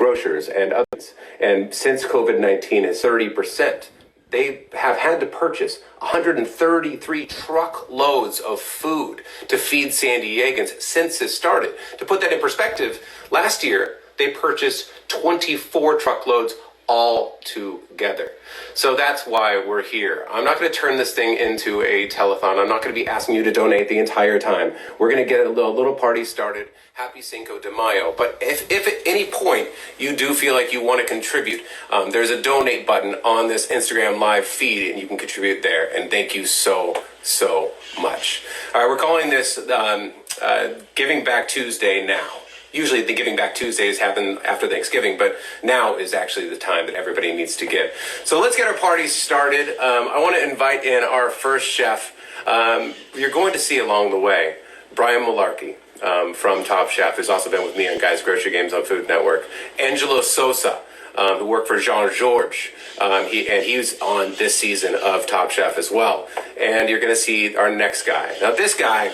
grocers and others. And since COVID-19 is 30%, they have had to purchase 133 truckloads of food to feed San Diegans since this started. To put that in perspective, last year they purchased 24 truckloads all together. So that's why we're here. I'm not going to turn this thing into a telethon. I'm not going to be asking you to donate the entire time. We're going to get a little party started. Happy Cinco de Mayo. But if at any point you do feel like you want to contribute, there's a donate button on this Instagram live feed, and you can contribute there. And thank you so much. All right, we're calling this Giving Back Tuesday now. Usually the Giving Back Tuesdays happen after Thanksgiving, but now is actually the time that everybody needs to give. So let's get our party started. I want to invite in our first chef. You're going to see along the way Bryan Malarkey from Top Chef, who's also been with me on Guys Grocery Games on Food Network. Angelo Sosa, who worked for Jean-Georges. He's on this season of Top Chef as well. And you're going to see our next guy. Now this guy,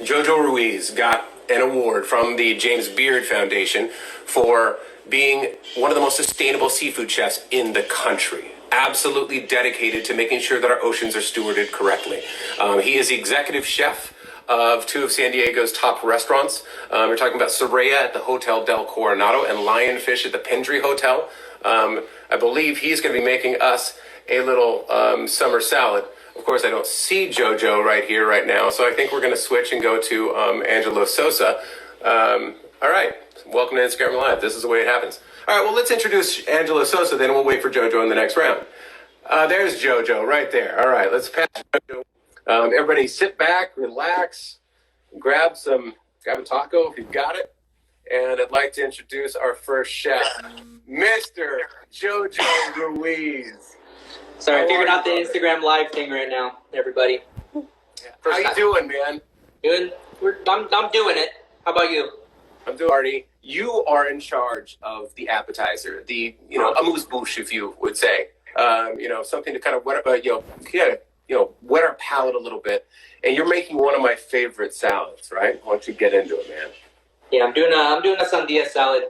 Jojo Ruiz, got an award from the James Beard Foundation for being one of the most sustainable seafood chefs in the country. Absolutely dedicated to making sure that our oceans are stewarded correctly. He is the executive chef of two of San Diego's top restaurants. We're talking about Soraya at the Hotel Del Coronado and Lionfish at the Pendry Hotel. I believe he's going to be making us a little summer salad. Of course, I don't see Jojo right now, so I think we're going to switch and go to Angelo Sosa. All right, welcome to Instagram Live. This is the way it happens. All right, well, let's introduce Angelo Sosa, then we'll wait for Jojo in the next round. There's Jojo right there. All right, let's pass Jojo. Everybody sit back, relax, grab a taco if you've got it. And I'd like to introduce our first chef, Mr. Jojo Ruiz. Sorry, figuring out the Instagram Live thing right now, everybody. How you doing, man? Good. I'm doing it. How about you? I'm doing party. You are in charge of the appetizer, the amuse-bouche, if you would say. Something to kind of wet our palate a little bit. And you're making one of my favorite salads, right? Why don't you get into it, man? Yeah, I'm doing a sandía salad.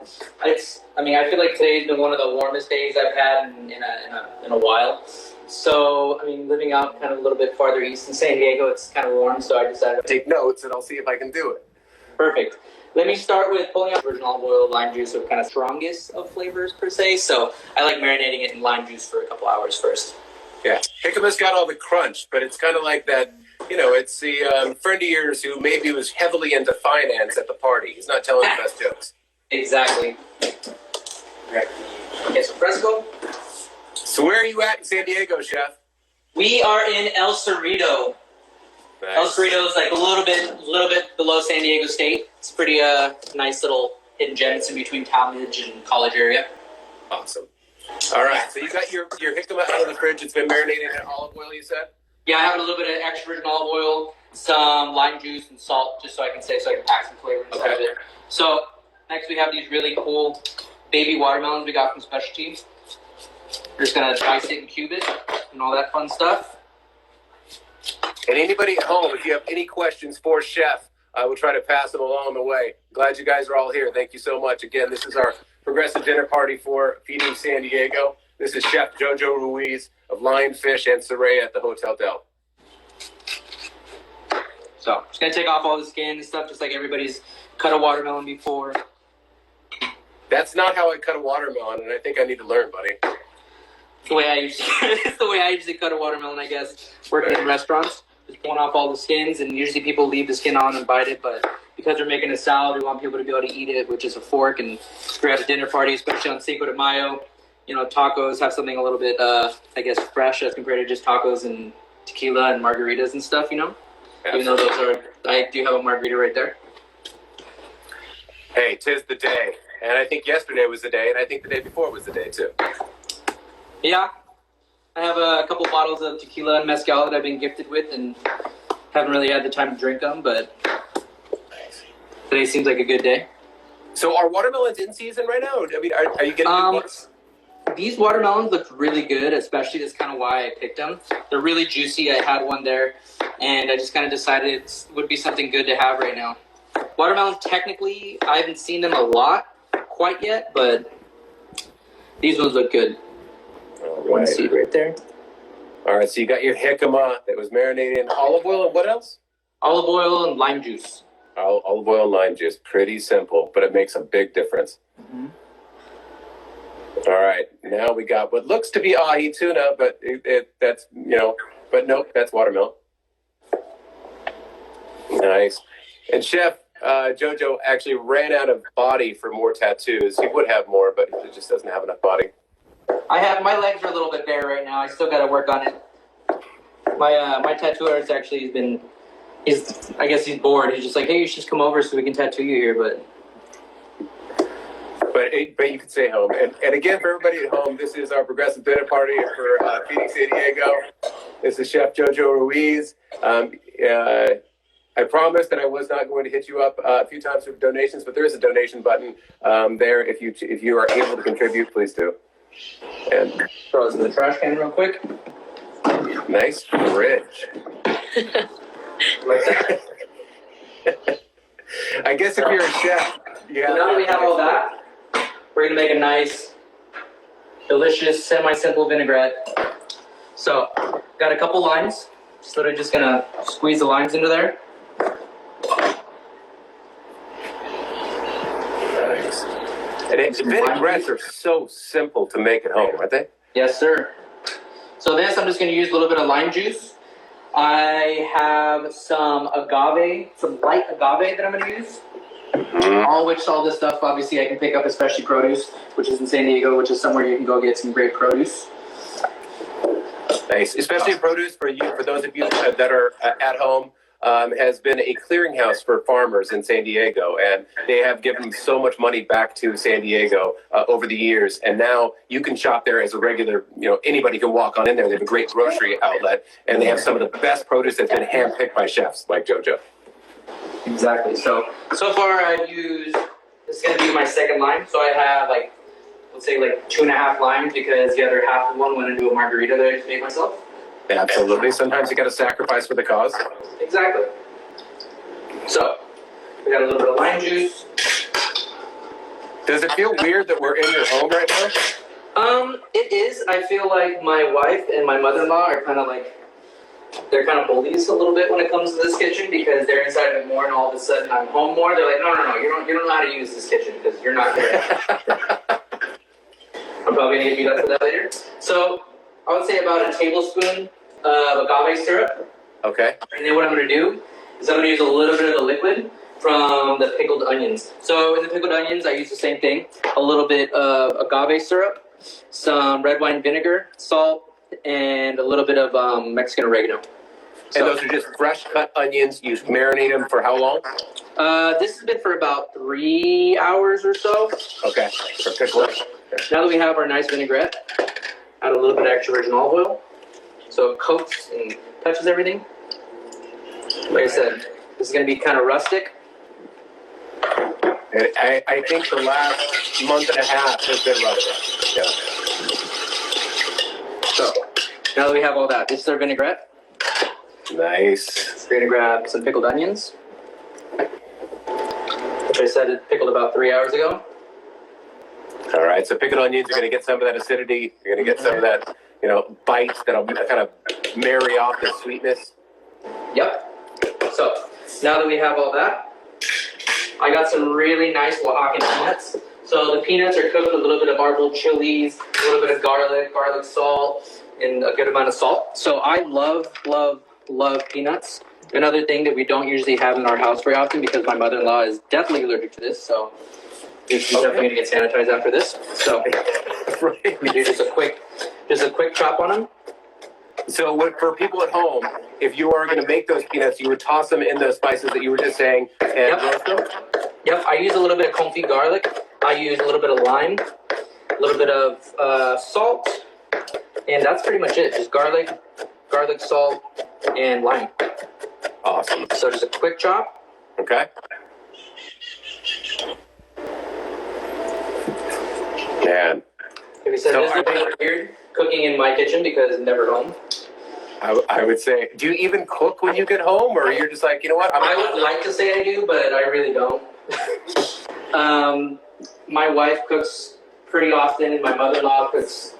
I feel like today's been one of the warmest days I've had in a while. So, living out kind of a little bit farther east in San Diego, it's kind of warm, so I decided to take notes, and I'll see if I can do it. Perfect. Let me start with pulling out virgin olive oil, lime juice, are kind of strongest of flavors per se. So I like marinating it in lime juice for a couple hours first. Yeah, jicamá's got all the crunch, but it's kind of like that. It's the friend of yours who maybe was heavily into finance at the party. He's not telling the best jokes. Exactly. Okay, so fresco. So where are you at in San Diego, chef? We are in El Cerrito. Nice. El Cerrito is like a little bit below San Diego State. It's a pretty nice little hidden gem. It's in between Talmadge and College area. Awesome. All right, so you got your jicama out of the fridge. It's been marinated in olive oil, you said? Yeah, I have a little bit of extra virgin olive oil, some lime juice, and salt, just so I can pack some flavor inside of it. So next we have these really cool baby watermelons we got from Specialty. We're just gonna dice it and cube it and all that fun stuff. And anybody at home, if you have any questions for Chef, I will try to pass them along the way. Glad you guys are all here. Thank you so much. Again, this is our progressive dinner party for Feeding San Diego. This is Chef Jojo Ruiz of Lionfish and Soraya at the Hotel Del. So I'm just going to take off all the skin and stuff, just like everybody's cut a watermelon before. That's not how I cut a watermelon, and I think I need to learn, buddy. It's the way I usually cut a watermelon, I guess, working in restaurants. Just pulling off all the skins, and usually people leave the skin on and bite it, but because we're making a salad, we want people to be able to eat it with just a fork, and we're at a dinner party, especially on Cinco de Mayo. Tacos have something a little bit, fresh as compared to just tacos and tequila and margaritas and stuff, Absolutely. Even though I do have a margarita right there. Hey, 'tis the day. And I think yesterday was the day, and I think the day before was the day, too. Yeah. I have a couple bottles of tequila and mezcal that I've been gifted with, and haven't really had the time to drink them, but today seems like a good day. So are watermelons in season right now? Are you getting good ones? These watermelons look really good, especially that's kind of why I picked them. They're really juicy. I had one there, and I just kind of decided it would be something good to have right now. Watermelons, technically, I haven't seen them a lot quite yet, but these ones look good. All One right. seed right there. All right, so you got your jicama that was marinated in olive oil and what else? Olive oil and lime juice. Olive oil and lime juice. Pretty simple, but it makes a big difference. Mm-hmm. All right, now we got what looks to be ahi tuna, but that's, but nope, that's watermelon. Nice. And Chef Jojo actually ran out of body for more tattoos. He would have more, but he just doesn't have enough body. My legs are a little bit bare right now. I still got to work on it. My tattoo artist actually I guess he's bored. He's just like, hey, you should just come over so we can tattoo you here, but you can stay home. And again, for everybody at home, this is our progressive dinner party for Feeding San Diego. This is Chef Jojo Ruiz. I promised that I was not going to hit you up a few times for donations, but there is a donation button there. If you are able to contribute, please do. And throw this in the trash can real quick. Nice fridge. Like that. I guess if you're a chef, you have. So now that we have all that, we're gonna make a nice, delicious, semi-simple vinaigrette. So, got a couple limes. So they're just gonna squeeze the limes into there. Nice. And vinaigrettes are so simple to make at home, aren't they? Yes, sir. So this, I'm just gonna use a little bit of lime juice. I have some light agave that I'm gonna use. Mm-hmm. All this stuff, obviously, I can pick up, especially produce, which is in San Diego, which is somewhere you can go get some great produce. Nice, especially produce for those of you that are at home. Has been a clearinghouse for farmers in San Diego, and they have given so much money back to San Diego over the years. And now you can shop there as a regular, anybody can walk on in there. They have a great grocery outlet, and they have some of the best produce that's been handpicked by chefs like Jojo. Exactly. So far I've used, this is going to be my second lime. So I have let's say 2.5 limes because the other half of one went into a margarita that I just made myself. Absolutely. Sometimes you got to sacrifice for the cause. Exactly. So, we got a little bit of lime juice. Does it feel weird that we're in your home right now? It is. I feel like my wife and my mother-in-law are they're kind of bullies a little bit when it comes to this kitchen because they're inside of it more, and all of a sudden I'm home more. They're like, no, you don't know how to use this kitchen because you're not here. I'm probably going to get beat up for that later. So, I would say about a tablespoon of agave syrup. Okay. And then what I'm going to do is I'm going to use a little bit of the liquid from the pickled onions. So in the pickled onions, I use the same thing. A little bit of agave syrup, some red wine vinegar, salt, and a little bit of Mexican oregano. And those are just fresh cut onions. You marinate them for how long? This has been for about 3 hours or so. Okay. For pickling. Now that we have our nice vinaigrette, add a little bit of extra virgin olive oil. So it coats and touches everything. Like I said, this is going to be kind of rustic. I think the last month and a half has been rustic. Yeah. So now that we have all that, this is our vinaigrette. Nice. We're going to grab some pickled onions, which I said it pickled about 3 hours ago. All right, so pickled onions, you're going to get some of that acidity. You're going to get some of that, bite that'll kind of marry off the sweetness. Yep. So now that we have all that, I got some really nice Oaxacan peanuts. So the peanuts are cooked with a little bit of arbol chilies, a little bit of garlic salt, and a good amount of salt. So I love peanuts. Another thing that we don't usually have in our house very often because my mother-in-law is definitely allergic to this. So she's definitely going to get sanitized after this. So we do just a quick chop on them. So for people at home, if you are going to make those peanuts, you would toss them in those spices that you were just saying and roast them? Yep, I use a little bit of confit garlic. I use a little bit of lime, a little bit of salt, and that's pretty much it. Just garlic, salt, and lime. Awesome. So just a quick chop. Okay. Man. Like I said, this is a bit weird cooking in my kitchen because I'm never home. I would say, do you even cook when you get home, or you're just like, you know what? I would like to say I do, but I really don't. my wife cooks pretty often. My mother-in-law cooks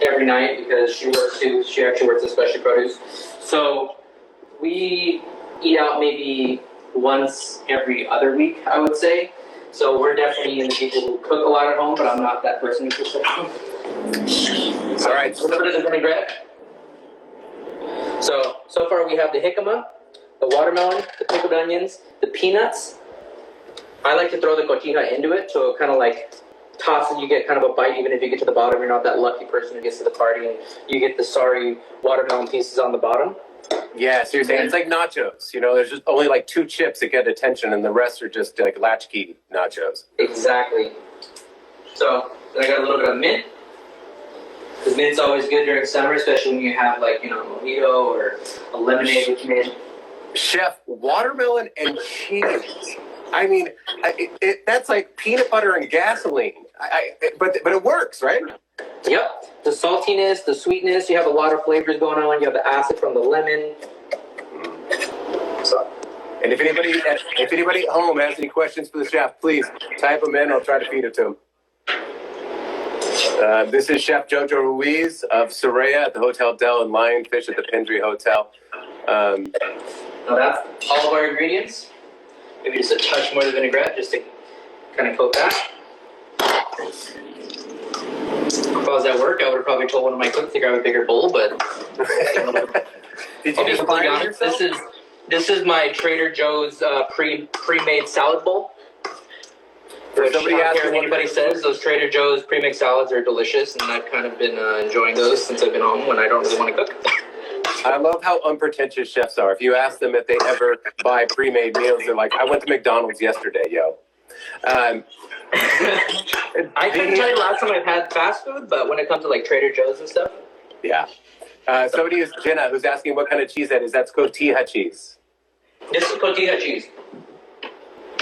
every night because she works too. She actually works at Specialty Produce. So we eat out maybe once every other week, I would say. So we're definitely in the people who cook a lot at home, but I'm not that person who cooks at home. All right. A little bit of the vinaigrette. So far we have the jicama, the watermelon, the pickled onions, the peanuts. I like to throw the cotija into it, so it kind of like toss it. You get kind of a bite, even if you get to the bottom. You're not that lucky person who gets to the party, and you get the sorry watermelon pieces on the bottom. Yeah, so you're saying it's like nachos. You know, there's just only like 2 chips that get attention, and the rest are just like latchkey nachos. Exactly. So then I got a little bit of mint. Because mint's always good during summer, especially when you have like, you know, a mojito or a lemonade with mint. Chef, watermelon and cheese. I mean, that's like peanut butter and gasoline. But it works, right? Yep. The saltiness, the sweetness, you have a lot of flavors going on. You have the acid from the lemon. So, and if anybody at home has any questions for the chef, please type them in. I'll try to feed it to them. This is Chef Jojo Ruiz of Soraya at the Hotel Del and Lionfish at the Pendry Hotel. Now that's all of our ingredients. Maybe just a touch more of the vinaigrette just to kind of coat that. If I was at work, I would have probably told one of my cooks to grab a bigger bowl, but Did I'll you be just completely find honest. yourself? This is my Trader Joe's pre-made salad bowl. For somebody asking if anybody says, those Trader Joe's pre-mixed salads are delicious, and I've kind of been enjoying those since I've been home when I don't really want to cook. I love how unpretentious chefs are. If you ask them if they ever buy pre-made meals, they're like, I went to McDonald's yesterday, yo. I couldn't tell you last time I've had fast food, but when it comes to like Trader Joe's and stuff. Yeah. Somebody is Jenna who's asking what kind of cheese that is. That's cotija cheese. This is cotija cheese.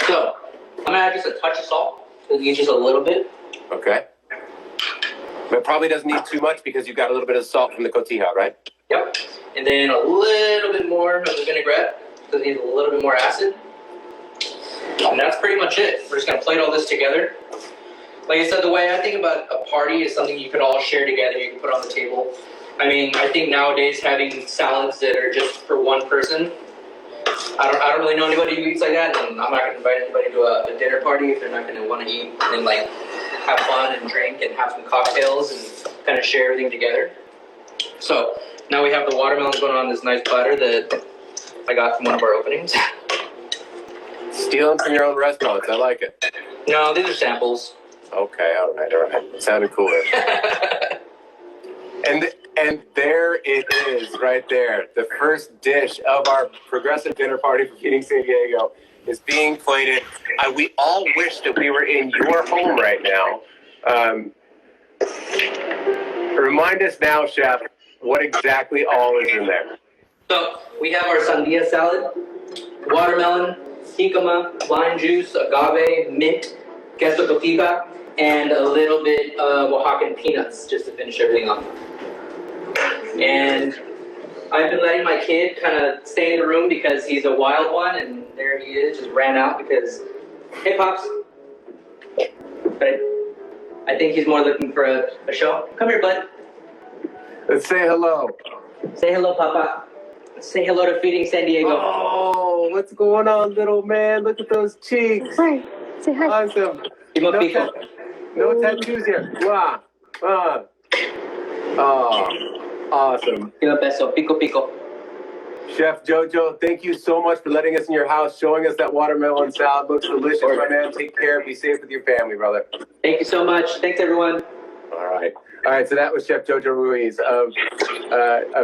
So, I'm going to add just a touch of salt. Just a little bit. Okay. But it probably doesn't need too much because you've got a little bit of salt from the cotija, right? Yep. And then a little bit more of the vinaigrette because it needs a little bit more acid. And that's pretty much it. We're just going to plate all this together. Like I said, the way I think about a party is something you can all share together. You can put on the table. I mean, I think nowadays having salads that are just for one person, I don't really know anybody who eats like that, and I'm not going to invite anybody to a dinner party if they're not going to want to eat and like have fun and drink and have some cocktails and kind of share everything together. So now we have the watermelons going on this nice platter that I got from one of our openings. Stealing from your own restaurants. I like it. No, these are samples. Okay, all right. It sounded cooler. And there it is, right there. The first dish of our progressive dinner party for Feeding San Diego is being plated. We all wish that we were in your home right now. Remind us now, Chef, what exactly all is in there. So we have our sandia salad, watermelon, jicama, lime juice, agave, mint, queso cotija, and a little bit of Oaxacan peanuts just to finish everything off. And I've been letting my kid kind of stay in the room because he's a wild one, and there he is, just ran out because, hey, Pops. But I think he's more looking for a show. Come here, bud. Let's say hello. Say hello, Papa. Say hello to Feeding San Diego. Oh, what's going on, little man? Look at those cheeks. Hi. Say hi. Awesome. No tattoos here. Wow. Oh, awesome. Give a beso. Pico, pico. Chef Jojo, thank you so much for letting us in your house, showing us that watermelon salad. Looks delicious, my man. Take care. Be safe with your family, brother. Thank you so much. Thanks, everyone. All right. So that was Chef Jojo Ruiz of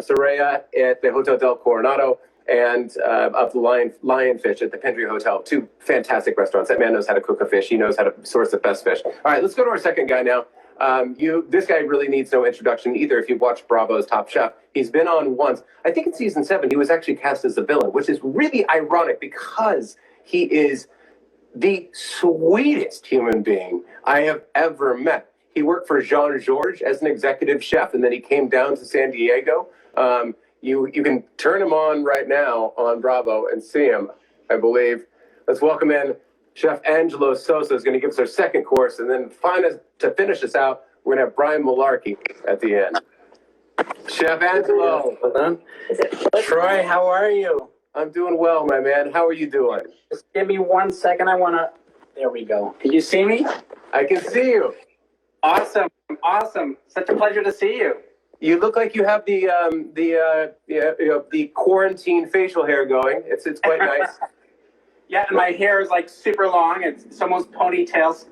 Soraya at the Hotel Del Coronado and of the Lionfish at the Pendry Hotel. 2 fantastic restaurants. That man knows how to cook a fish. He knows how to source the best fish. All right, let's go to our second guy now. This guy really needs no introduction either if you've watched Bravo's Top Chef. He's been on once. I think in season 7, he was actually cast as the villain, which is really ironic because he is the sweetest human being I have ever met. He worked for Jean-Georges as an executive chef, and then he came down to San Diego. You can turn him on right now on Bravo and see him, I believe. Let's welcome in Chef Angelo Sosa is going to give us our second course, and then to finish us out, we're going to have Bryan Malarkey at the end. Chef Angelo. Hold on. Troy, how are you? I'm doing well, my man. How are you doing? Just give me 1 second. There we go. Can you see me? I can see you. Awesome. Such a pleasure to see you. You look like you have the quarantine facial hair going. It's quite nice. Yeah, and my hair is like super long. It's almost ponytails,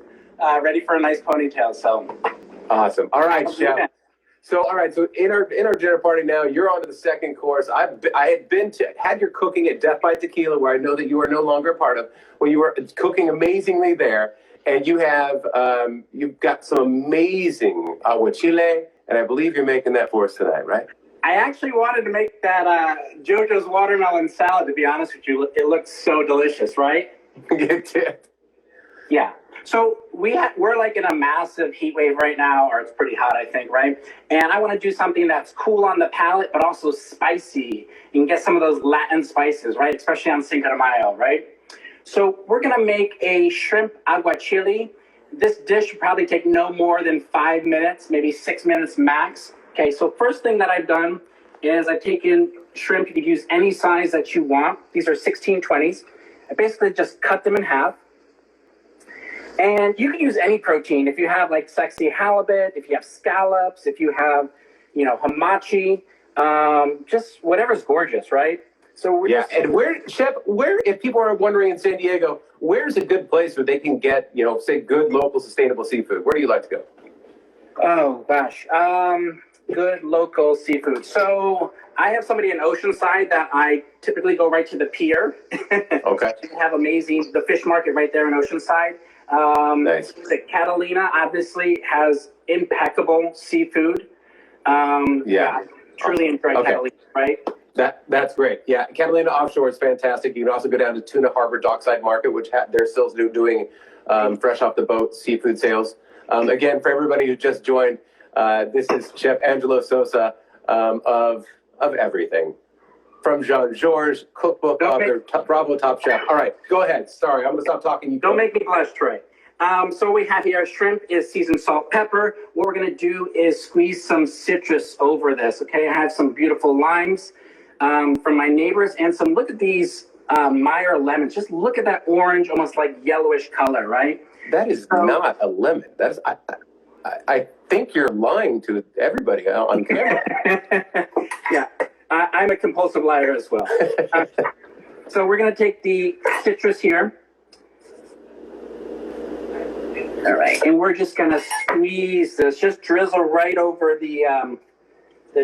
ready for a nice ponytail. So awesome. All right, Chef. So in our dinner party now, you're on to the second course. I had your cooking at Death by Tequila, where I know that you are no longer a part of. Well, you were cooking amazingly there, and you've got some amazing aguachile, and I believe you're making that for us tonight, right? I actually wanted to make that Jojo's watermelon salad. To be honest with you, it looks so delicious, right? Get it. Yeah. So we're like in a massive heat wave right now, or it's pretty hot, I think, right? And I want to do something that's cool on the palate, but also spicy. You can get some of those Latin spices, right? Especially on Cinco de Mayo, right? So we're going to make a shrimp aguachile. This dish should probably take no more than 5 minutes, maybe 6 minutes max. Okay, so first thing that I've done is I've taken shrimp. You could use any size that you want. These are 16/20s. I basically just cut them in half. And you can use any protein. If you have like sexy halibut, if you have scallops, if you have, hamachi, just whatever's gorgeous, right? So and Chef, if people are wondering in San Diego, where's a good place where they can get, say good local sustainable seafood? Where do you like to go? Oh gosh, good local seafood. So I have somebody in Oceanside that I typically go right to the pier. Okay. They have the fish market right there in Oceanside. Nice. The Catalina obviously has impeccable seafood. Truly enjoy Catalina, right? That's great. Yeah, Catalina Offshore is fantastic. You can also go down to Tuna Harbor Dockside Market, which they're still doing fresh off the boat seafood sales. Again, for everybody who just joined, this is Chef Angelo Sosa of everything. From Jean-Georges, cookbook author, Bravo Top Chef. All right, go ahead. Sorry, I'm going to stop talking. Don't make me blush, Troy. So we have here shrimp is seasoned salt, pepper. What we're going to do is squeeze some citrus over this, okay? I have some beautiful limes from my neighbors and look at these Meyer lemons. Just look at that orange, almost like yellowish color, right? That is not a lemon. That's I think you're lying to everybody on camera. Yeah. I'm a compulsive liar as well. So we're going to take the citrus here. All right. And we're just going to squeeze this, just drizzle right over the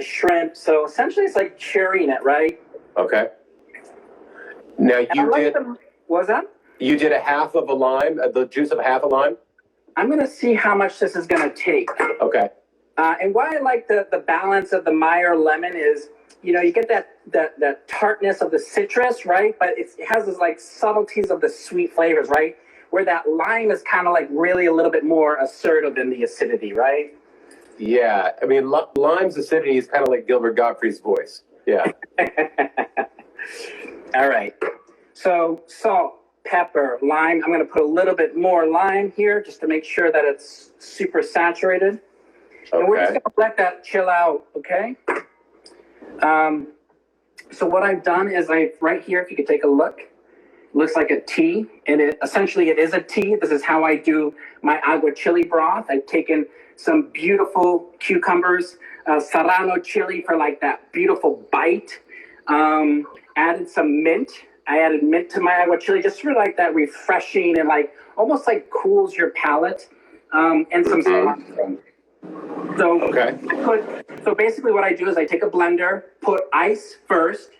shrimp. So essentially it's like cherrying it, right? Okay. Now what was that? You did a half of a lime, the juice of a half a lime? I'm going to see how much this is going to take. Okay. And why I like the balance of the Meyer lemon is, you get that tartness of the citrus, right? But it has this like subtleties of the sweet flavors, right? Where that lime is kind of like really a little bit more assertive in the acidity, right? Yeah. I mean, lime's acidity is kind of like Gilbert Gottfried's voice. Yeah. All right. So salt, pepper, lime. I'm going to put a little bit more lime here just to make sure that it's super saturated. Okay. And we're just going to let that chill out, okay? So what I've done is right here, if you could take a look, looks like a tea, and it is a tea. This is how I do my aguachile broth. I've taken some beautiful cucumbers, serrano chili for like that beautiful bite. Added some mint. I added mint to my aguachile just for like that refreshing and like almost like cools your palate. And some cilantro. So basically what I do is I take a blender, put ice first,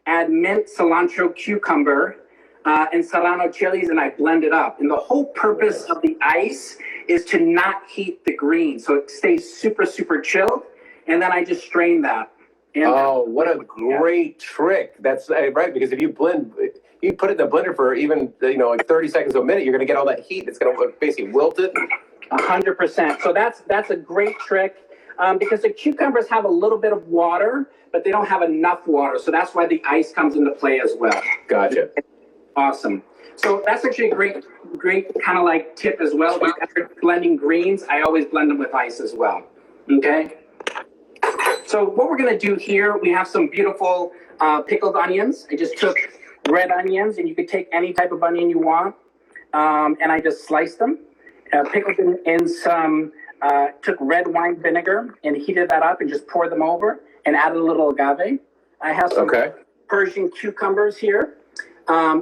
add mint, cilantro, cucumber, and serrano chilies, and I blend it up. And the whole purpose of the ice is to not heat the green, so it stays super, super chilled. And then I just strain that. And what a great trick. That's right, because if you put it in the blender for even, like 30 seconds to a minute, you're going to get all that heat. It's going to basically wilt it. 100%. So that's a great trick because the cucumbers have a little bit of water, but they don't have enough water. So that's why the ice comes into play as well. Gotcha. Awesome. So that's actually a great kind of like tip as well. If you're blending greens, I always blend them with ice as well. Okay. So what we're going to do here, we have some beautiful pickled onions. I just took red onions, and you could take any type of onion you want. And I just sliced them, pickled them in some, took red wine vinegar and heated that up and just poured them over and added a little agave. I have some Persian cucumbers here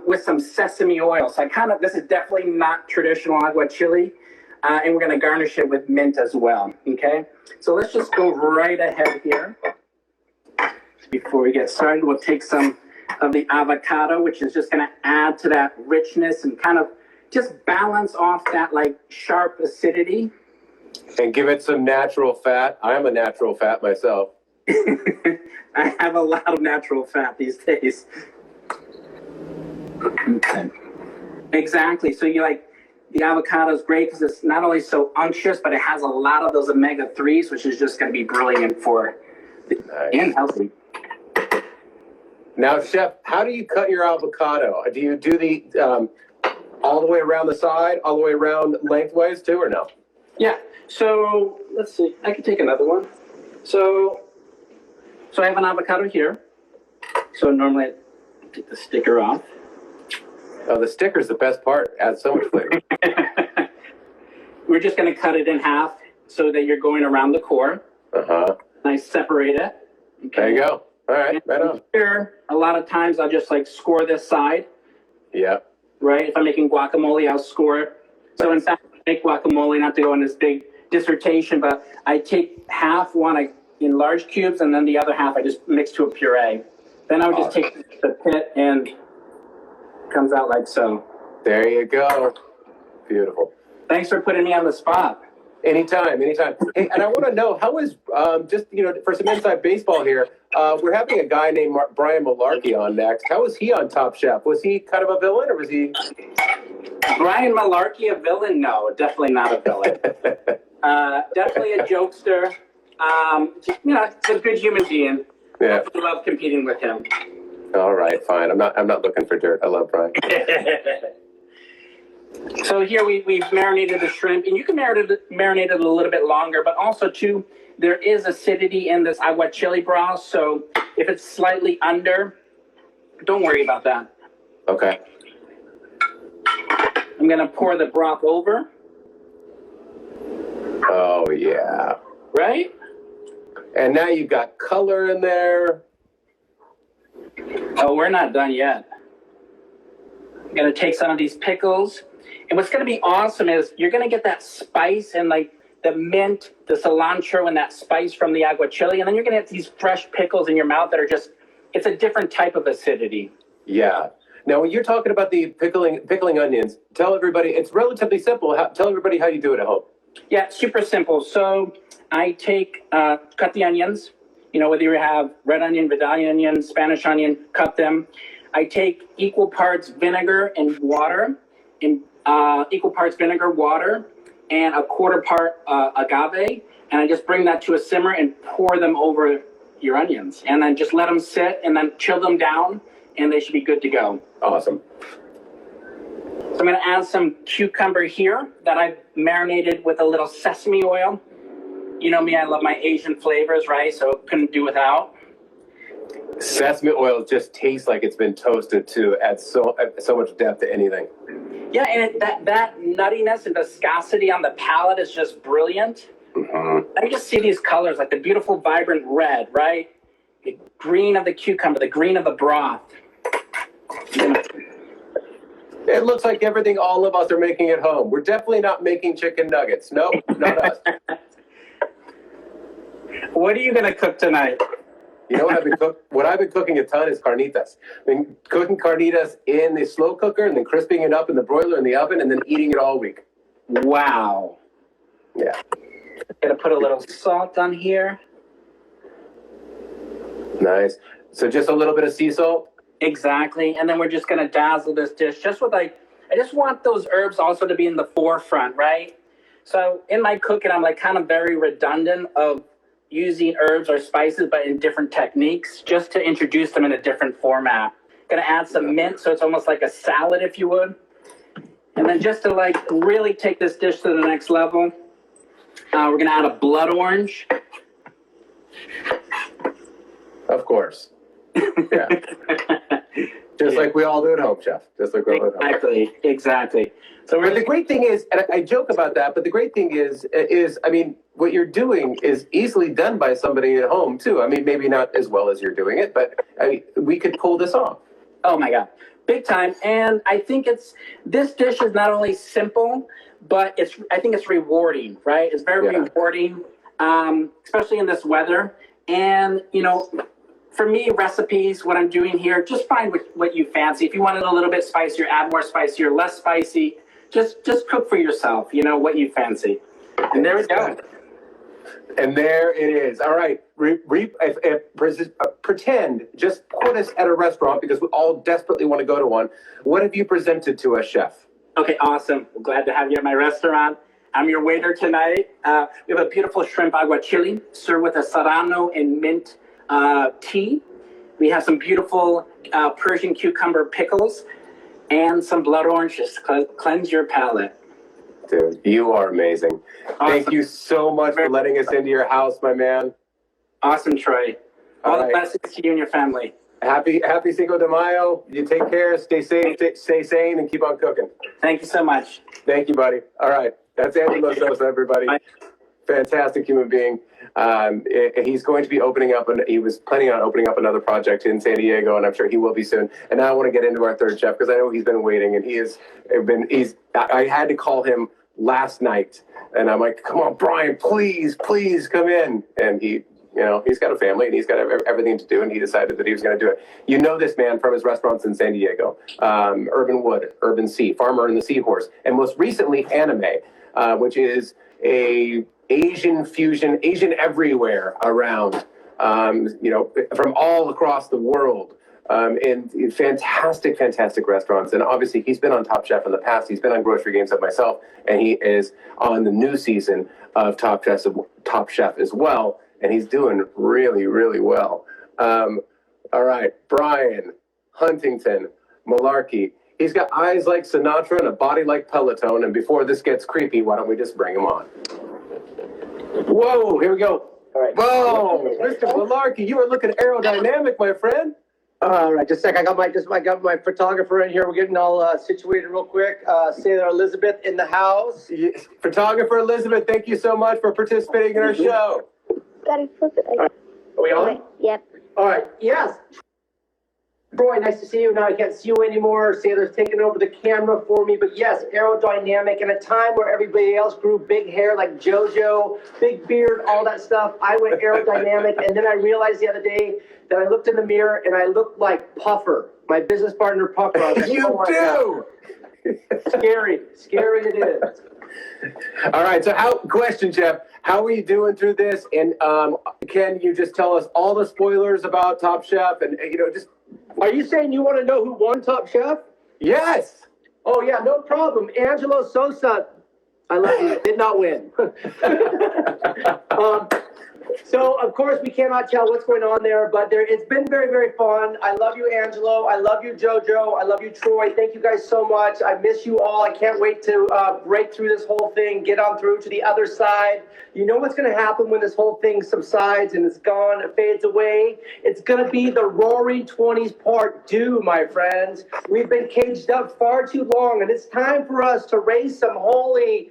with some sesame oil. So this is definitely not traditional aguachile. And we're going to garnish it with mint as well. Okay. So let's just go right ahead here. Before we get started, we'll take some of the avocado, which is just going to add to that richness and kind of just balance off that like sharp acidity. And give it some natural fat. I'm a natural fat myself. I have a lot of natural fat these days. Okay. Exactly. So you like the avocado is great because it's not only so unctuous, but it has a lot of those omega-3s, which is just going to be brilliant for and healthy. Now, Chef, how do you cut your avocado? Do you do the all the way around the side, all the way around lengthwise too, or no? Yeah. So let's see. I can take another one. So I have an avocado here. So normally I take the sticker off. Oh, the sticker's the best part. Adds so much flavor. We're just going to cut it in half so that you're going around the core. I separate it. Okay. There you go. All right, right on. Here, a lot of times I'll just like score this side. Yeah. Right? If I'm making guacamole, I'll score it. So in fact, I make guacamole, not to go on this big dissertation, but I take half in large cubes, and then the other half I just mix to a puree. Then I would just take the pit and it comes out like so. There you go. Beautiful. Thanks for putting me on the spot. Anytime. Hey, and I want to know, how is, just, for some inside baseball here, we're having a guy named Bryan Malarkey on next. How was he on Top Chef? Was he kind of a villain, or was he? Bryan Malarkey, a villain? No, definitely not a villain. Definitely a jokester. It's a good human being. Yeah. I love competing with him. All right, fine. I'm not looking for dirt. I love Bryan. So here we've marinated the shrimp, and you can marinate it a little bit longer, but also too, there is acidity in this aguachile broth, so if it's slightly under, don't worry about that. Okay. I'm going to pour the broth over. Oh, yeah. Right? And now you've got color in there. Oh, we're not done yet. I'm going to take some of these pickles. And what's going to be awesome is you're going to get that spice and like the mint, the cilantro, and that spice from the aguachile. And then you're going to get these fresh pickles in your mouth that are it's a different type of acidity. Yeah. Now, when you're talking about the pickling onions, tell everybody, it's relatively simple. Tell everybody how you do it at home. Yeah, super simple. So I cut the onions, whether you have red onion, Vidalia onion, Spanish onion, cut them. I take equal parts vinegar and water, and a quarter part agave, and I just bring that to a simmer and pour them over your onions, and then just let them sit and then chill them down, and they should be good to go. Awesome. So I'm going to add some cucumber here that I've marinated with a little sesame oil. You know me, I love my Asian flavors, right? So couldn't do without. Sesame oil just tastes like it's been toasted too. Adds so much depth to anything. Yeah, and that nuttiness and viscosity on the palate is just brilliant. Mm-hmm. I just see these colors, like the beautiful, vibrant red, right? The green of the cucumber, the green of the broth. It looks like everything all of us are making at home. We're definitely not making chicken nuggets. Nope, not us. What are you going to cook tonight? You know what I've been cooking a ton is carnitas. I've been cooking carnitas in the slow cooker and then crisping it up in the broiler in the oven and then eating it all week. Wow. Yeah. Gonna put a little salt on here. Nice. So just a little bit of sea salt? Exactly. And then we're just gonna dazzle this dish just with I just want those herbs also to be in the forefront, right? So in my cooking, I'm like kind of very redundant of using herbs or spices, but in different techniques, just to introduce them in a different format. Gonna add some mint, so it's almost like a salad, if you would. And then just to like really take this dish to the next level, we're gonna add a blood orange. Of course. Yeah. Just like we all do at home, Chef. Just like we all do at home. Exactly. So But the great thing is, and I joke about that, but the great thing is, I mean, what you're doing is easily done by somebody at home too. I mean, maybe not as well as you're doing it, but I mean, we could pull this off. Oh my God, big time. And I think this dish is not only simple, but I think it's rewarding, right? It's very rewarding, especially in this weather. And, you know, for me, recipes, what I'm doing here, just find what you fancy. If you want it a little bit spicier, add more spicier, less spicy. Just cook for yourself, you know, what you fancy. And there we go. And there it is. All right. Pretend, just put us at a restaurant because we all desperately want to go to one. What have you presented to us, Chef? Okay, awesome. We're glad to have you at my restaurant. I'm your waiter tonight. We have a beautiful shrimp aguachile served with a serrano and mint tea. We have some beautiful Persian cucumber pickles and some blood oranges to cleanse your palate. Dude, you are amazing. Awesome. Thank you so much for letting us into your house, my man. Awesome, Troy. All the blessings to you and your family. Happy Cinco de Mayo. You take care, stay safe, stay sane, and keep on cooking. Thank you so much. Thank you, buddy. All right. That's Angelo Sosa, everybody. Bye. Fantastic human being. He's going to be opening up, and he was planning on opening up another project in San Diego, and I'm sure he will be soon. And now I want to get into our third chef because I know he's been waiting, and I had to call him last night, and I'm like, come on, Bryan, please come in. And he, you know, he's got a family and he's got everything to do, and he decided that he was going to do it. You know this man from his restaurants in San Diego, Urban Wood, Urban Sea, Farmer and the Seahorse, and most recently Anime, which is a Asian fusion, Asian everywhere around, you know, from all across the world, and fantastic restaurants. And obviously he's been on Top Chef in the past. He's been on Grocery Games of myself, and he is on the new season of Top Chef as well. And he's doing really, really well. All right, Bryan, Huntington, Malarkey. He's got eyes like Sinatra and a body like Peloton. And before this gets creepy, why don't we just bring him on? Whoa, here we go. All right. Whoa, Mr. Malarkey, you are looking aerodynamic, my friend. All right, just a sec. I got my photographer in here. We're getting all situated real quick. Sailor Elizabeth in the house. Yes. Photographer Elizabeth, thank you so much for participating in our show. Gotta flip it. Are we on? Okay, yep. All right. Yes. Troy, nice to see you. Now I can't see you anymore. Sailor's taking over the camera for me. But yes, aerodynamic. In a time where everybody else grew big hair like Jojo, big beard, all that stuff, I went aerodynamic. And then I realized the other day that I looked in the mirror and I looked like Puffer, my business partner Puffer. I was like, you do. Scary it is. All right. So, question, Jeff? How are you doing through this? And can you just tell us all the spoilers about Top Chef? And just. Are you saying you want to know who won Top Chef? Yes. Oh yeah, no problem. Angelo Sosa, I love you. Did not win. So of course we cannot tell what's going on there, but it's been very, very fun. I love you, Angelo. I love you, Jojo. I love you, Troy. Thank you guys so much. I miss you all. I can't wait to break through this whole thing, get on through to the other side. You know what's going to happen when this whole thing subsides and it's gone, it fades away? It's going to be the Roaring 20s Part 2, my friends. We've been caged up far too long, and it's time for us to raise some holy...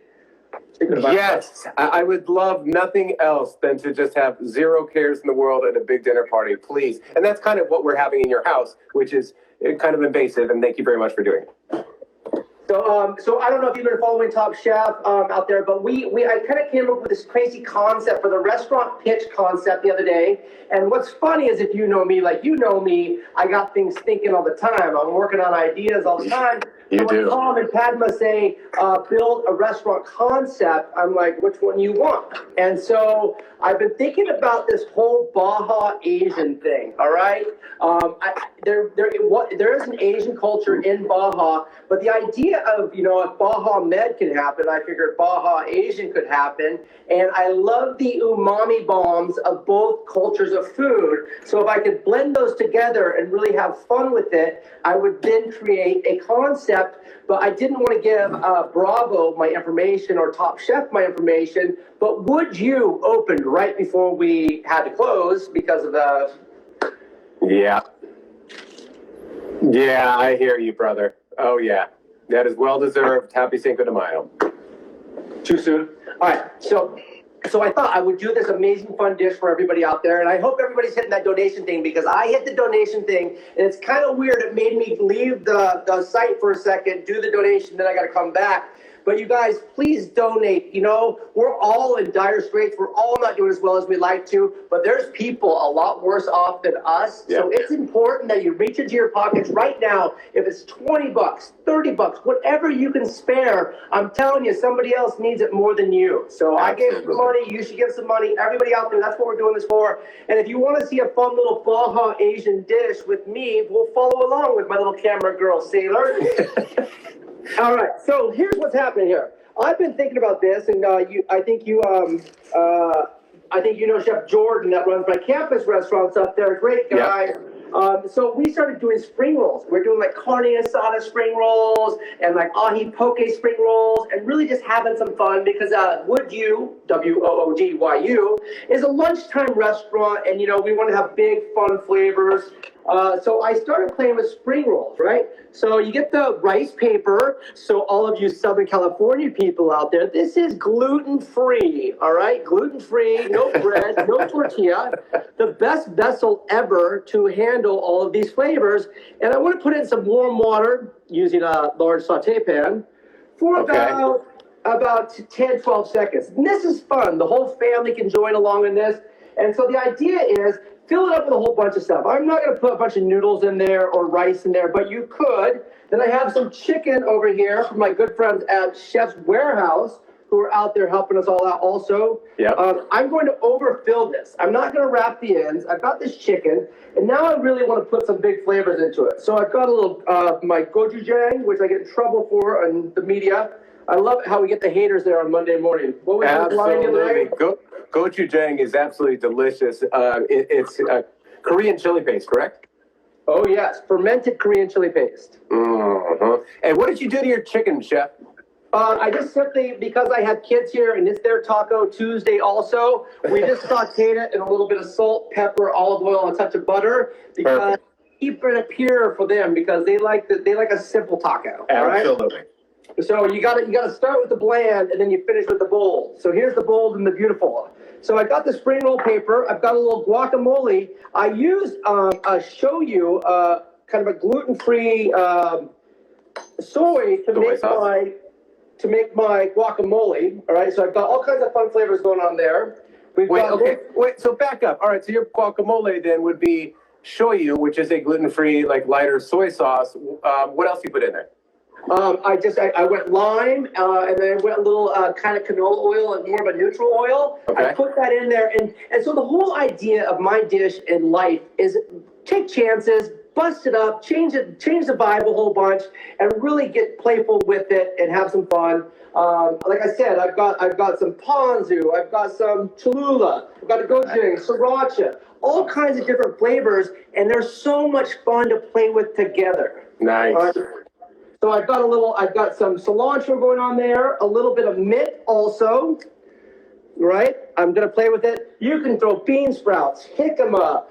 Yes, I would love nothing else than to just have zero cares in the world at a big dinner party, please. And that's kind of what we're having in your house, which is kind of invasive, and thank you very much for doing it. So I don't know if you've been following Top Chef out there, but I kind of came up with this crazy concept for the restaurant pitch concept the other day. And what's funny is if you know me, like you know me, I got things thinking all the time. I'm working on ideas all the time. You so do. When Tom and Padma say, build a restaurant concept, I'm like, which one you want? And so I've been thinking about this whole Baja Asian thing, all right? There is an Asian culture in Baja, but the idea of, if Baja Med can happen, I figured Baja Asian could happen. And I love the umami bombs of both cultures of food. So if I could blend those together and really have fun with it, I would then create a concept. But I didn't want to give Bravo my information or Top Chef my information. But Would You opened right before we had to close because of the... Yeah. Yeah, I hear you, brother. Oh, yeah. That is well-deserved. Happy Cinco de Mayo. Too soon? All right, so I thought I would do this amazing fun dish for everybody out there, and I hope everybody's hitting that donation thing, because I hit the donation thing, and it's kind of weird. It made me leave the site for a second, do the donation, then I got to come back. But you guys, please donate. We're all in dire straits. We're all not doing as well as we'd like to, but there's people a lot worse off than us. Yep. So it's important that you reach into your pockets right now. If it's $20, $30, whatever you can spare, I'm telling you, somebody else needs it more than you. So I gave some money. You should give some money. Everybody out there, that's what we're doing this for. And if you want to see a fun little Baja Asian dish with me, we'll follow along with my little camera girl, Sailor. All right, so here's what's happening here. I've been thinking about this, and I think you know Chef Jordan that runs my campus restaurants up there. Great guy. Yep. So we started doing spring rolls. We're doing like Carnitas spring rolls and like ahi poke spring rolls, and really just having some fun because Would You, WOODYU, is a lunchtime restaurant, and we want to have big fun flavors. So I started playing with spring rolls, right? So you get the rice paper. So all of you Southern California people out there, this is gluten-free, all right? Gluten-free, no bread, no tortilla. The best vessel ever to handle all of these flavors. And I want to put in some warm water using a large saute pan for about 10, 12 seconds. And this is fun. The whole family can join along in this. And so the idea is, fill it up with a whole bunch of stuff. I'm not going to put a bunch of noodles in there or rice in there, but you could. Then I have some chicken over here from my good friends at Chef's Warehouse, who are out there helping us all out also. Yep. I'm going to overfill this. I'm not going to wrap the ends. I've got this chicken, and now I really want to put some big flavors into it. So I've got a little, my gochujang, which I get in trouble for in the media. I love how we get the haters there on Monday morning. What was the line today? Gochujang is absolutely delicious. It's Korean chili paste, correct? Oh, yes. Fermented Korean chili paste. Uh-huh. And what did you do to your chicken, Chef? I just simply, because I have kids here and it's their Taco Tuesday also, we just sauteed it in a little bit of salt, pepper, olive oil, and a touch of butter, because keep it pure for them, because they like a simple taco. Absolutely. Right? So you gotta start with the bland and then you finish with the bold. So here's the bold and the beautiful. So I got the spring roll paper. I've got a little guacamole. I used a shoyu, kind of a gluten-free soy to make my guacamole. All right. So I've got all kinds of fun flavors going on there. Wait. So back up. All right. So your guacamole then would be shoyu, which is a gluten-free, like lighter soy sauce. What else you put in there? I went lime, and then I went a little kind of canola oil and more of a neutral oil. Okay. I put that in there, and so the whole idea of my dish in life is take chances, bust it up, change the vibe a whole bunch, and really get playful with it and have some fun. Like I said, I've got some ponzu, I've got some Cholula, I've got the gochujang, sriracha, all kinds of different flavors, and they're so much fun to play with together. Nice. So I've got some cilantro going on there, a little bit of mint also, right? I'm going to play with it. You can throw bean sprouts, jicama,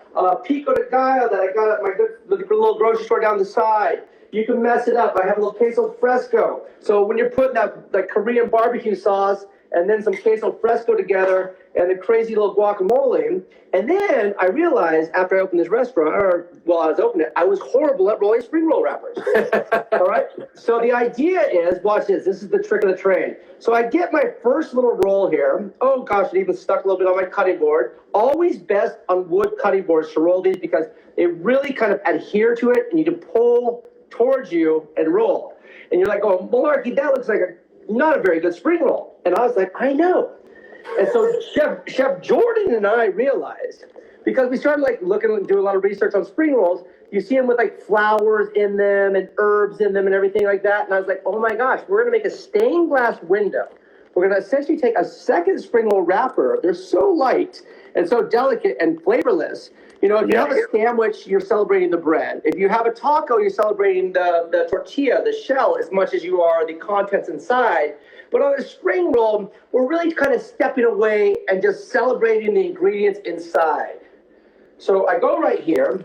pico de gallo that I got at my the little grocery store down the side. You can mess it up. I have a little queso fresco. So when you're putting that Korean barbecue sauce and then some queso fresco together and the crazy little guacamole. And then I realized after I opened this restaurant, or while I was opening it, I was horrible at rolling spring roll wrappers. All right. So the idea is, watch this. This is the trick of the trade. So I get my first little roll here. Oh gosh, it even stuck a little bit on my cutting board. Always best on wood cutting boards to roll these because they really kind of adhere to it and you can pull towards you and roll. And you're like, oh, Malarkey, that looks like not a very good spring roll. And I was like, I know. And so Chef Jordan and I realized, because we started like looking and doing a lot of research on spring rolls, you see them with like flowers in them and herbs in them and everything like that. And I was like, oh my gosh, we're going to make a stained glass window. We're going to essentially take a second spring roll wrapper. They're so light and so delicate and flavorless. You know, if you have a sandwich, you're celebrating the bread. If you have a taco, you're celebrating the tortilla, the shell, as much as you are the contents inside. But on a spring roll, we're really kind of stepping away and just celebrating the ingredients inside. So I go right here,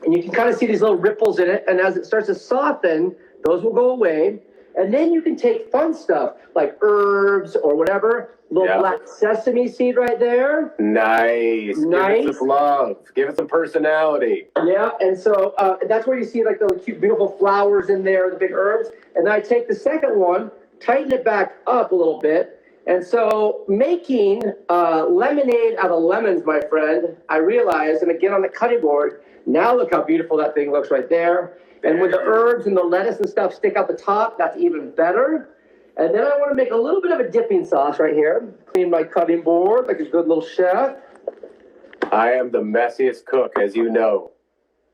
and you can kind of see these little ripples in it. And as it starts to soften, those will go away. And then you can take fun stuff like herbs or whatever. Little black sesame seed right there. Nice. Give it some love. Give it some personality. Yeah, and so that's where you see like the cute, beautiful flowers in there, the big herbs. And then I take the second one, tighten it back up a little bit. And so making lemonade out of lemons, my friend, I realized, and again on the cutting board, now look how beautiful that thing looks right there. And with the herbs and the lettuce and stuff stick out the top, that's even better. And then I want to make a little bit of a dipping sauce right here. Clean my cutting board like a good little chef. I am the messiest cook, as you know.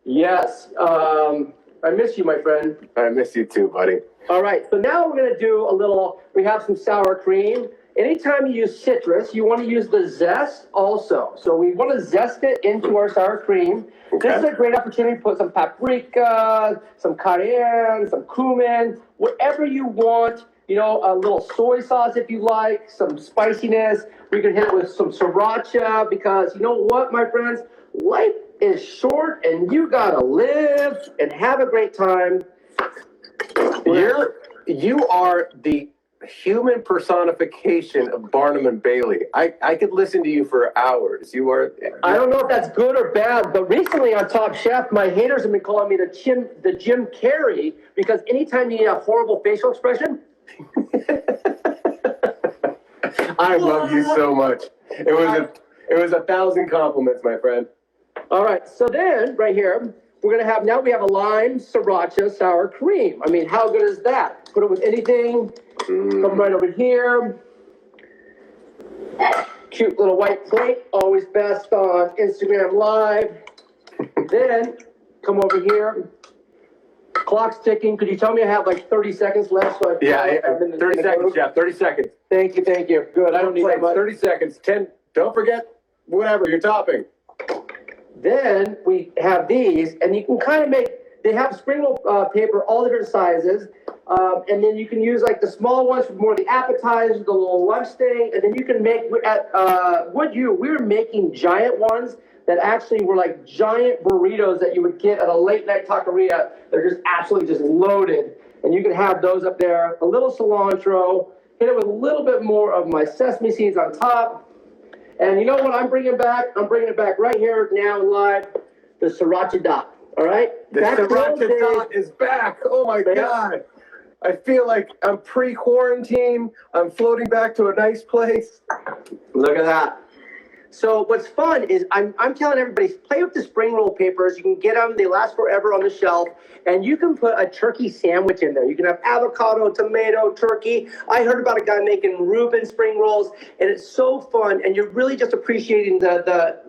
Yes. I miss you, my friend. I miss you too, buddy. All right. So now we're going to do a little, we have some sour cream. Anytime you use citrus, you want to use the zest also. So we want to zest it into our sour cream. Okay. This is a great opportunity to put some paprika, some cayenne, some cumin, whatever you want. You know, a little soy sauce if you like, some spiciness. We can hit it with some sriracha because you know what, my friends? Life is short and you got to live and have a great time. You are the human personification of Barnum and Bailey. I could listen to you for hours. You are. I don't know if that's good or bad, but recently on Top Chef, my haters have been calling me the Jim Carrey because anytime you need a horrible facial expression. I love you so much. It was 1,000 compliments, my friend. All right, so then right here we're gonna have we have a lime sriracha sour cream. I mean, how good is that? Put it with anything. Come right over here. Cute little white plate, always best on Instagram Live. Then come over here. Clock's ticking. Could you tell me I have like 30 seconds left? So 30 seconds, Jeff. 30 seconds. Thank you. Good. I don't need that much. 30 seconds. 10. Don't forget whatever you're topping. Then we have these, and you can kind of make. They have spring roll paper, all different sizes, and then you can use like the small ones for more of the appetizers, the little lunch thing, and then you can make we were making giant ones that actually were like giant burritos that you would get at a late night taqueria. They're just absolutely just loaded. And you can have those up there. A little cilantro, hit it with a little bit more of my sesame seeds on top. And you know what I'm bringing back? I'm bringing it back right here now live, the sriracha dot. All right? The sriracha dot is back. Oh my God. I feel like I'm pre-quarantine. I'm floating back to a nice place. Look at that. So what's fun is I'm telling everybody, play with the spring roll papers. You can get them. They last forever on the shelf. And you can put a turkey sandwich in there. You can have avocado, tomato, turkey. I heard about a guy making Reuben spring rolls, and it's so fun. And you're really just appreciating the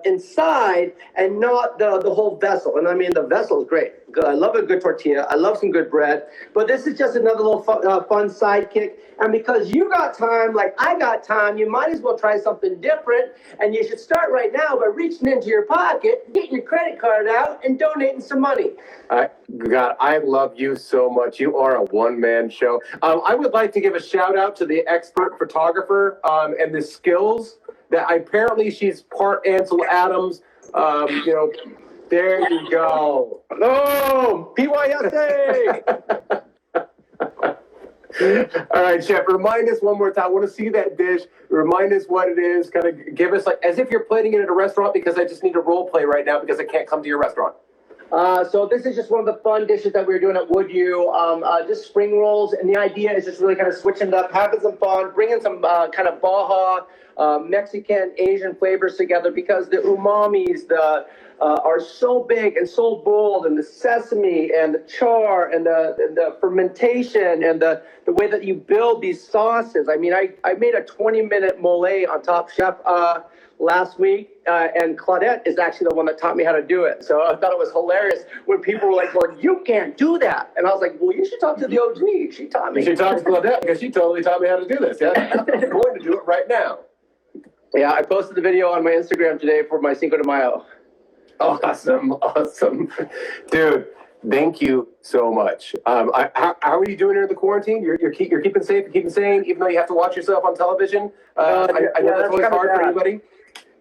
inside and not the whole vessel. And I mean, the vessel is great. Good. I love a good tortilla. I love some good bread. But this is just another little fun sidekick. And because you got time, like I got time, you might as well try something different. And you should start right now by reaching into your pocket, getting your credit card out, and donating some money. God, I love you so much. You are a one-man show. I would like to give a shout out to the expert photographer and the skills that apparently she's part Ansel Adams. There you go. Oh, PYSA! All right, Chef, remind us one more time. I want to see that dish. Remind us what it is. Kind of give us, like, as if you're plating it at a restaurant, because I just need to role play right now because I can't come to your restaurant. So this is just one of the fun dishes that we were doing at Would You, just spring rolls. And the idea is just really kind of switching it up, having some fun, bringing some kind of Baja Mexican, Asian flavors together, because the umamis are so big and so bold, and the sesame and the char and the fermentation and the way that you build these sauces. I mean, I made a 20-minute mole on Top Chef last week, and Claudette is actually the one that taught me how to do it. So I thought it was hilarious when people were like, well, you can't do that. And I was like, well, you should talk to the OG. She taught me. You should talk to Claudette, because she totally taught me how to do this. Yeah, I'm going to do it right now. Yeah, I posted the video on my Instagram today for my Cinco de Mayo. Awesome. Dude, thank you so much. How are you doing during the quarantine? You're keeping safe, you're keeping sane, even though you have to watch yourself on television? I know that's always hard for anybody.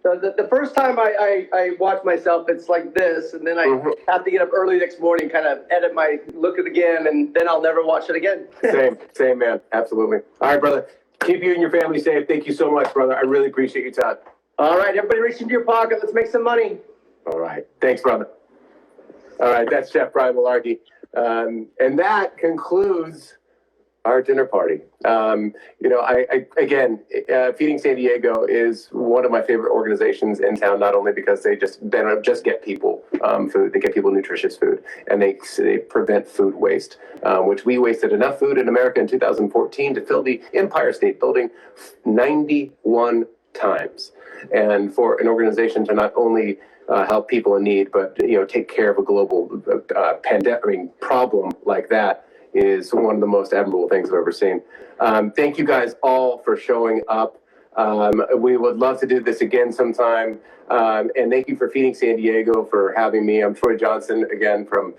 The first time I watch myself, it's like this, and then I have to get up early next morning, kind of edit look at it again, and then I'll never watch it again. Same, man. Absolutely. All right, brother. Keep you and your family safe. Thank you so much, brother. I really appreciate your time. All right, everybody reach into your pocket. Let's make some money. All right. Thanks, brother. All right, that's Chef Bryan Malarkey. And that concludes our dinner party. Feeding San Diego is one of my favorite organizations in town, not only because they don't just get people food, they get people nutritious food, and they prevent food waste, which we wasted enough food in America in 2014 to fill the Empire State Building 91 times. And for an organization to not only help people in need, but take care of a global pandemic problem like that is one of the most admirable things I've ever seen. Thank you guys all for showing up. We would love to do this again sometime. And thank you for Feeding San Diego for having me. I'm Troy Johnson, again, from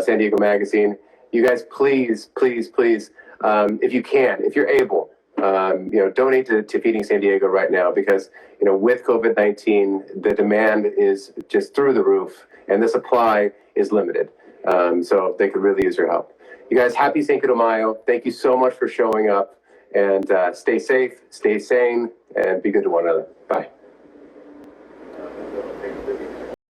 San Diego Magazine. You guys, please, if you can, if you're able, donate to Feeding San Diego right now, because, with COVID-19, the demand is just through the roof and the supply is limited. So they could really use your help. You guys, happy Cinco de Mayo. Thank you so much for showing up, and stay safe, stay sane, and be good to one another. Bye.